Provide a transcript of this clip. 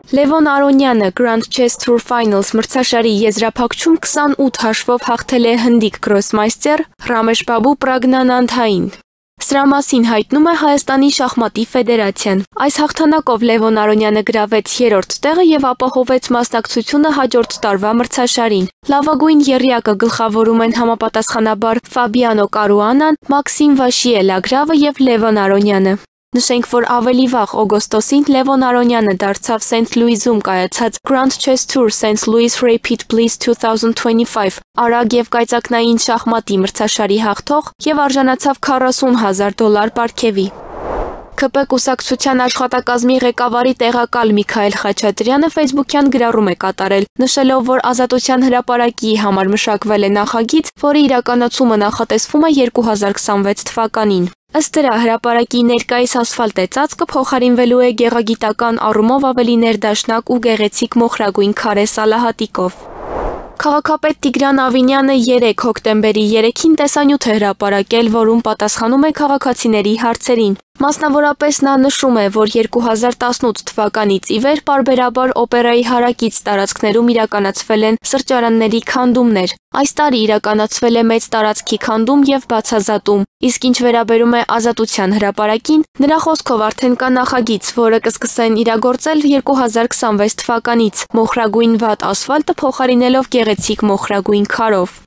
Լևոն Արոնյանը Grand Chess Tour Finals մրցաշարի եզրափակչում 28 հաշվով հաղթել է հնդիկ գրոսմայստեր Ռամեշ Բաբու Պրագնանանդհային։ Սրա մասին հայտնում է Հայաստանի շախմատի ֆեդերացիան։ Այս հաղթանակով Լևոն Արոնյանը գրավեց 3-րդ տեղը եւ ապահովեց մասնակցությունը հաջորդ տարվա մրցաշարին։ Լավագույն եռյակը գլխավորում են համապատասխանաբար Ֆաբիանո Կարուանան, Մաքսիմ Վաշիելագրավը եւ Լևոն Արոնյանը։ Նշենք, որ ավելի վաղ օգոստոսին Լևոն Արոնյանը դարձավ Սենթ Լուիզում կայացած Grand Chess Tour St. Louis Rapid Bliss 2025 արագ եւ կայծակնային շախմատի մրցաշարի հաղթող եւ արժանացավ $40,000 պարգևի։ ՔՊ կուսակցության աշխատակազմի ղեկավարի տեղակալ Միքայել Խաչատրյանը ֆեյսբուքյան գրառում է կատարել, նշելով, որ Ազատության հրապարակի համար մշակվել է նախագիծ, որի իրականացումը նախատեսվում է 2026 թվականին։ Ըստ դրա հրապարակի ներկայիս ասֆալտե ծածկը փոխարինվելու է գեղագիտական առումով ավելի ներդաշնակ ու գեղեցիկ մոխրագույն քարե սալահատիկով։ Քաղաքապետ Տիգրան Ավինյանը 3 հոկտեմբերի 3-ին տեսանյութ է հրապարակել, որում պատասխանում է քաղաքացիների հարցերին։ Մասնավորապես նա նշում է, որ 2018 թվականից ի վեր պարբերաբար օպերայի հարակից տարածքներում իրականացվել են սրճարանների քանդումներ։ Այս տարի իրականացվել է մեծ տարածքի քանդում եւ բացազատում, իսկ ինչ վերաբերում է Ազատության հրապարակին, նրա խոսքով արդեն կա նախագիծ, որը կսկսեն իրագործել 2026 թվականից, մոխրագույն վատ ասֆալտը փոխարինելով գեղեցիկ մոխրագույն քարով։